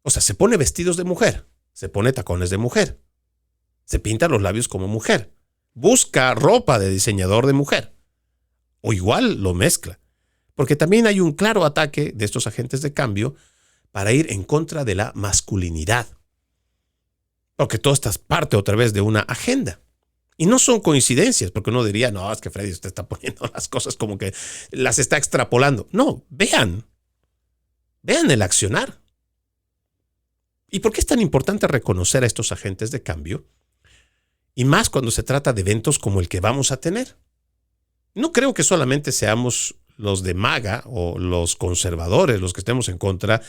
se pone vestidos de mujer, se pone tacones de mujer, se pinta los labios como mujer, busca ropa de diseñador de mujer, o igual lo mezcla. Porque también hay un claro ataque de estos agentes de cambio para ir en contra de la masculinidad. Porque todo esto es parte otra vez de una agenda. Y no son coincidencias, porque uno diría, no, es que Freddy usted está poniendo las cosas como que las está extrapolando. No, vean el accionar. ¿Y por qué es tan importante reconocer a estos agentes de cambio? Y más cuando se trata de eventos como el que vamos a tener. No creo que solamente seamos los de MAGA o los conservadores los que estemos en contra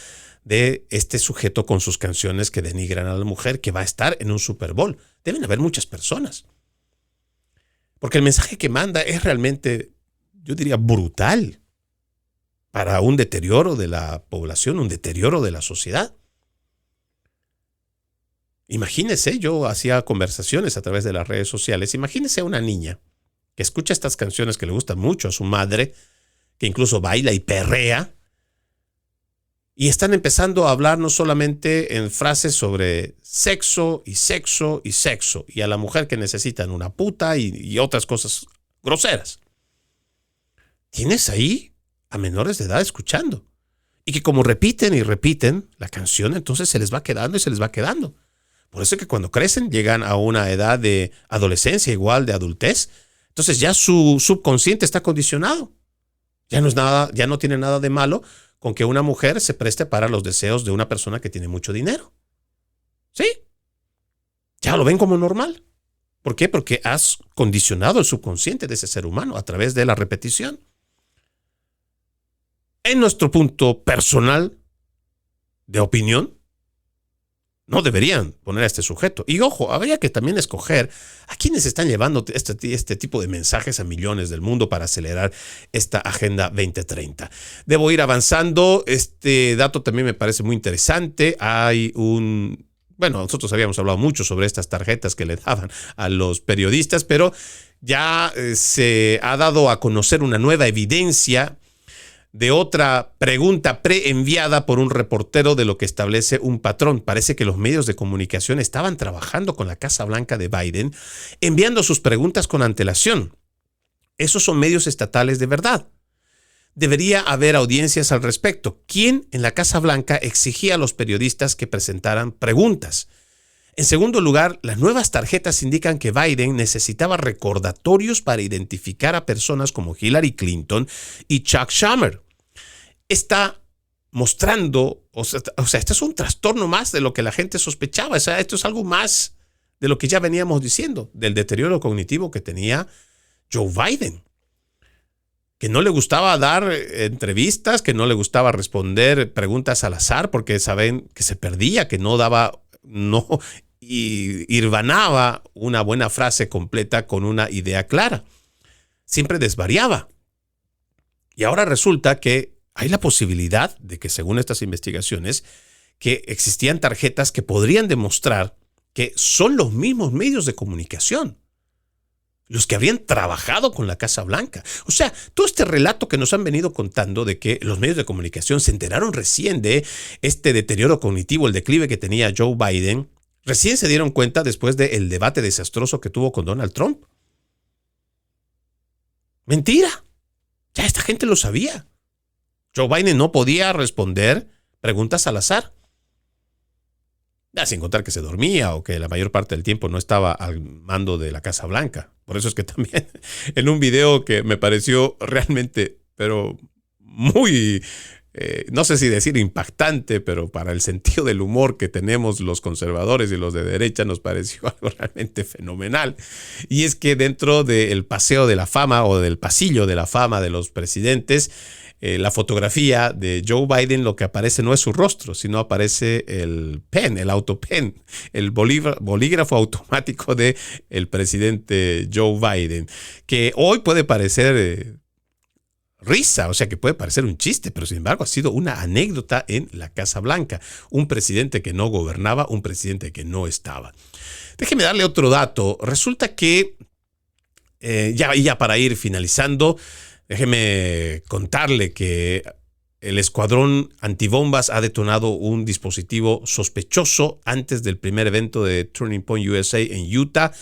de este sujeto con sus canciones que denigran a la mujer que va a estar en un Super Bowl. Deben haber muchas personas. Porque el mensaje que manda es realmente, yo diría, brutal para un deterioro de la población, un deterioro de la sociedad. Imagínese, yo hacía conversaciones a través de las redes sociales, imagínese a una niña que escucha estas canciones que le gustan mucho a su madre, que incluso baila y perrea, y están empezando a hablar no solamente en frases sobre sexo y sexo y sexo, y a la mujer que necesitan una puta y otras cosas groseras. Tienes ahí a menores de edad escuchando, y que como repiten y repiten la canción, entonces se les va quedando y se les va quedando. Por eso es que cuando crecen llegan a una edad de adolescencia, igual de adultez, entonces ya su subconsciente está condicionado. Ya no tiene nada de malo con que una mujer se preste para los deseos de una persona que tiene mucho dinero. ¿Sí? Ya lo ven como normal. ¿Por qué? Porque has condicionado el subconsciente de ese ser humano a través de la repetición. En nuestro punto personal de opinión, no deberían poner a este sujeto. Y ojo, habría que también escoger a quienes están llevando este tipo de mensajes a millones del mundo para acelerar esta Agenda 2030. Debo ir avanzando. Este dato también me parece muy interesante. Nosotros habíamos hablado mucho sobre estas tarjetas que le daban a los periodistas, pero ya se ha dado a conocer una nueva evidencia de otra pregunta preenviada por un reportero de lo que establece un patrón. Parece que los medios de comunicación estaban trabajando con la Casa Blanca de Biden, enviando sus preguntas con antelación. Esos son medios estatales de verdad. Debería haber audiencias al respecto. ¿Quién en la Casa Blanca exigía a los periodistas que presentaran preguntas? En segundo lugar, las nuevas tarjetas indican que Biden necesitaba recordatorios para identificar a personas como Hillary Clinton y Chuck Schumer. Está mostrando, esto es un trastorno más de lo que la gente sospechaba. Esto es algo más de lo que ya veníamos diciendo, del deterioro cognitivo que tenía Joe Biden. Que no le gustaba dar entrevistas, que no le gustaba responder preguntas al azar, porque saben que se perdía, que y irvanaba una buena frase completa con una idea clara. Siempre desvariaba. Y ahora resulta que hay la posibilidad de que, según estas investigaciones, que existían tarjetas que podrían demostrar que son los mismos medios de comunicación los que habrían trabajado con la Casa Blanca. O sea, todo este relato que nos han venido contando de que los medios de comunicación se enteraron recién de este deterioro cognitivo, el declive que tenía Joe Biden, recién se dieron cuenta después del debate desastroso que tuvo con Donald Trump. Mentira. Ya esta gente lo sabía. Joe Biden no podía responder preguntas al azar. Ya sin contar que se dormía o que la mayor parte del tiempo no estaba al mando de la Casa Blanca. Por eso es que también en un video que me pareció realmente, pero muy, no sé si decir impactante, pero para el sentido del humor que tenemos los conservadores y los de derecha nos pareció algo realmente fenomenal. Y es que dentro del paseo de la fama o del pasillo de la fama de los presidentes, la fotografía de Joe Biden, lo que aparece no es su rostro, sino aparece el autopen, el bolígrafo automático de el presidente Joe Biden, que hoy puede parecer risa, o sea que puede parecer un chiste, pero sin embargo ha sido una anécdota en la Casa Blanca. Un presidente que no gobernaba, un presidente que no estaba. Déjeme darle otro dato. Resulta que, ya para ir finalizando, déjeme contarle que el escuadrón antibombas ha detonado un dispositivo sospechoso antes del primer evento de Turning Point USA en Utah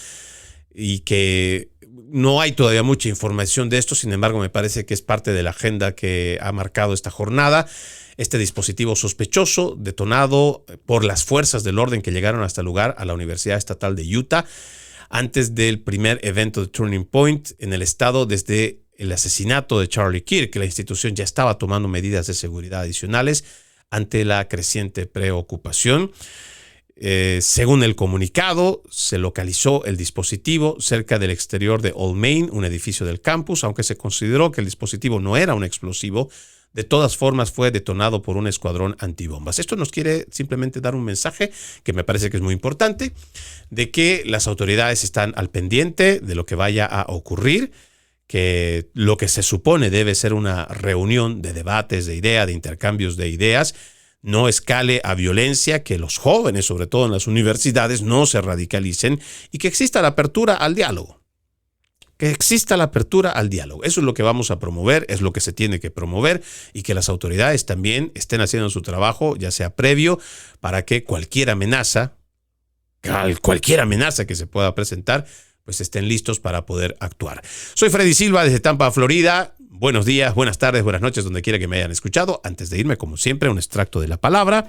y que no hay todavía mucha información de esto, sin embargo me parece que es parte de la agenda que ha marcado esta jornada. Este dispositivo sospechoso detonado por las fuerzas del orden que llegaron hasta el lugar a la Universidad Estatal de Utah antes del primer evento de Turning Point en el estado desde el asesinato de Charlie Kirk. La institución ya estaba tomando medidas de seguridad adicionales ante la creciente preocupación. Según el comunicado, se localizó el dispositivo cerca del exterior de Old Main, un edificio del campus, aunque se consideró que el dispositivo no era un explosivo. De todas formas, fue detonado por un escuadrón antibombas. Esto nos quiere simplemente dar un mensaje que me parece que es muy importante, de que las autoridades están al pendiente de lo que vaya a ocurrir, que lo que se supone debe ser una reunión de debates, de ideas, de intercambios de ideas, no escale a violencia, que los jóvenes, sobre todo en las universidades, no se radicalicen y que exista la apertura al diálogo. Que exista la apertura al diálogo. Eso es lo que vamos a promover, es lo que se tiene que promover y que las autoridades también estén haciendo su trabajo, ya sea previo, para que cualquier amenaza que se pueda presentar, pues estén listos para poder actuar. Soy Freddy Silva desde Tampa, Florida. Buenos días, buenas tardes, buenas noches, donde quiera que me hayan escuchado. Antes de irme, como siempre, un extracto de la palabra.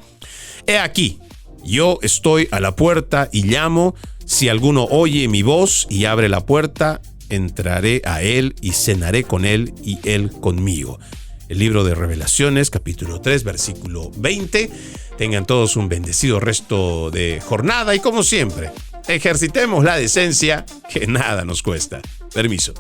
He aquí, yo estoy a la puerta y llamo. Si alguno oye mi voz y abre la puerta, entraré a él y cenaré con él y él conmigo. El libro de Revelaciones, capítulo 3, versículo 20. Tengan todos un bendecido resto de jornada y, como siempre, ejercitemos la decencia, que nada nos cuesta. Permiso.